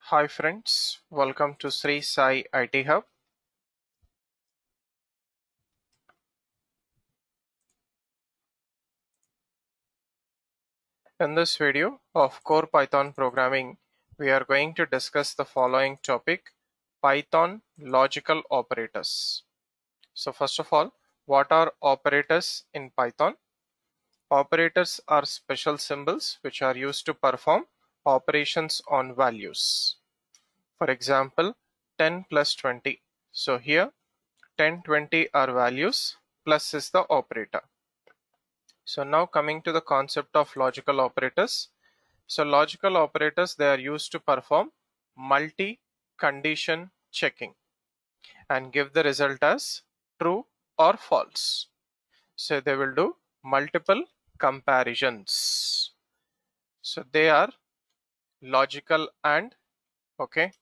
Hi friends, welcome to Sri Sai IT Hub. In this video of Core Python Programming, we are going to discuss the following topic: Python logical operators. So first of all, what are operators in Python? Operators are special symbols which are used to perform operations on values. For example, 10 plus 20. So here 10, 20 are values, plus is the operator. So now coming to the concept of logical operators. So logical operators, they are used to perform multi-condition checking and give the result as true or false. So they will do multiple comparisons. So they are logical and, okay,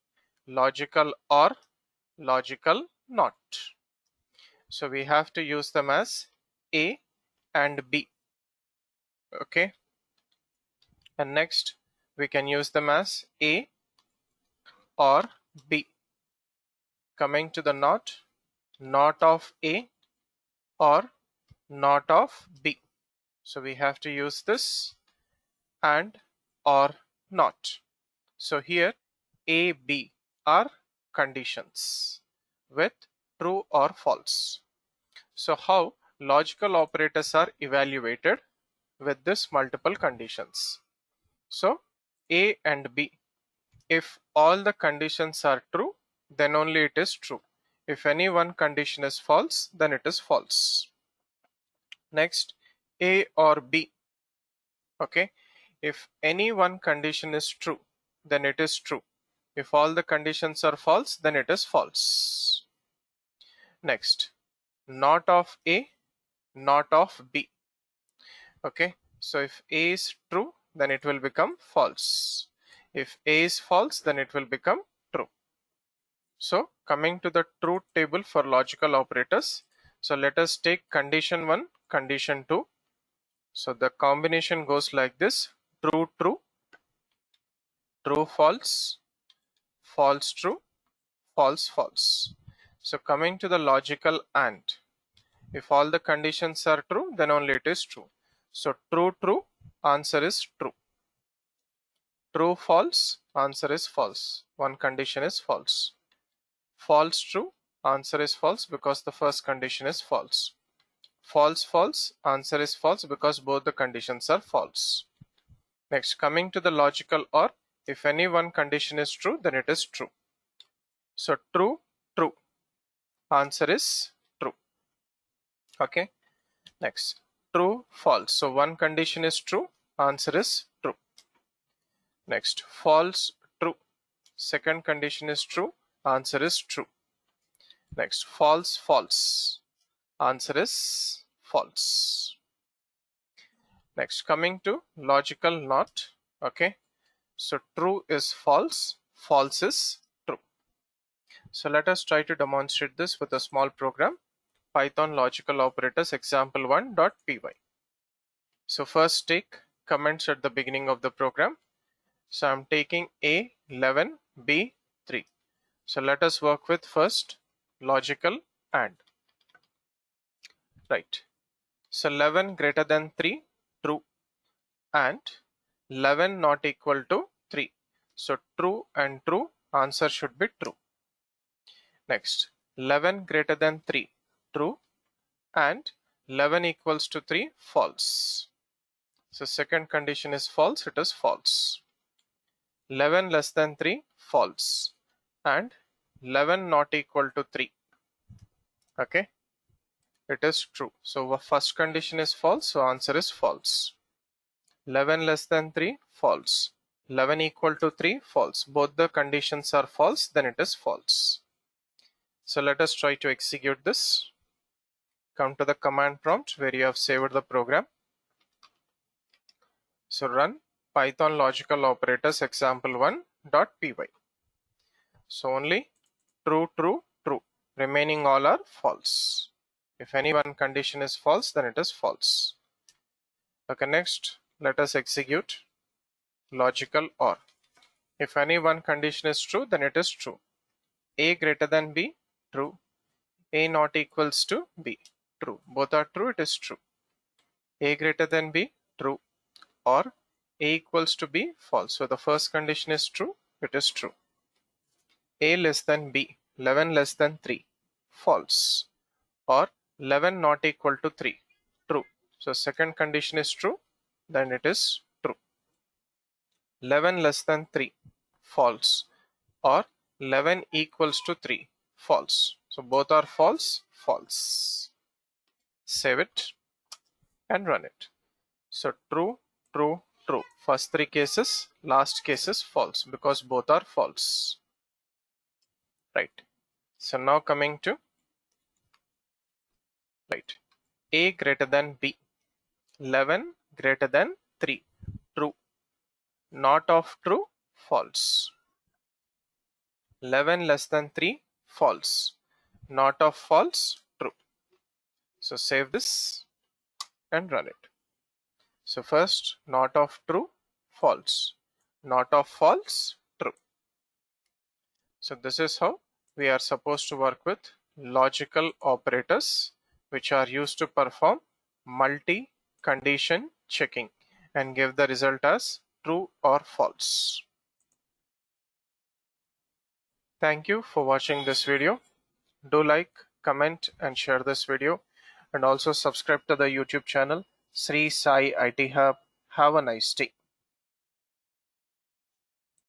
logical or logical not. So we have to use them as A and B. Okay, and next we can use them as A or B. Coming to the not of A or not of B. So we have to use this and or not. So here A, B are conditions with true or false. So how logical operators are evaluated with this multiple conditions? So A and B, if all the conditions are true, then only it is true. If any one condition is false, then it is false. Next, A or B. Okay, if any one condition is true, then it is true. If all the conditions are false, then it is false. Next, not of A, not of B. Okay, so if A is true, then it will become false. If A is false, then it will become true. So coming to the truth table for logical operators. So let us take condition 1, condition 2. So the combination goes like this: true, true, true, false, false, true, false, false. So coming to the logical AND. If all the conditions are true, then only it is true. So true, true, answer is true. True, false, answer is false. One condition is false. False, true, answer is false because the first condition is false. False, false, answer is false because both the conditions are false. Next, coming to the logical OR, if any one condition is true, then it is true. So true, true, answer is true. Okay. Next, true, false. So one condition is true, answer is true. Next, false, true. Second condition is true, answer is true. Next, false, false. Answer is false. Next, coming to logical NOT. Okay, so true is false, false is true. So let us try to demonstrate this with a small program. Python logical operators example1.py. So first take comments at the beginning of the program. So I'm taking A 11, B 3. So let us work with first logical AND. Right. So 11 greater than 3, true, and 11 not equal to 3. So true and true, answer should be true. Next, 11 greater than 3, true, and 11 equals to 3, false. So second condition is false, it is false. 11 less than 3, false, and 11 not equal to 3. Okay, it is true. So first condition is false, so answer is false. 11 less than 3, false. 11 equal to 3, false. Both the conditions are false, then it is false. So let us try to execute this. Come to the command prompt where you have saved the program. So run Python logical operators example1.py. So only true, true, true. Remaining all are false. If any one condition is false, then it is false. Okay, next let us execute logical OR. If any one condition is true, then it is true. A greater than B, true. A not equals to B, true. Both are true, it is true. A greater than B, true. Or A equals to B, false. So the first condition is true, it is true. A less than B, 11 less than 3, false. Or 11 not equal to 3, true. So second condition is true, then it is true. 11 less than 3, false. Or 11 equals to 3, false. So both are false, false. Save it and run it. So true, true, true. First three cases, last case is false because both are false. Right. So now coming to right. A greater than B. 11 greater than 3. True. Not of true, false. 11 less than 3, false. Not of false, true. So save this and run it. So first, not of true, false. Not of false, true. So this is how we are supposed to work with logical operators, which are used to perform multi-condition checking and give the result as true or false. Thank you for watching this video. Do like, comment and share this video, and also subscribe to the YouTube channel Sri Sai IT Hub. Have a nice day.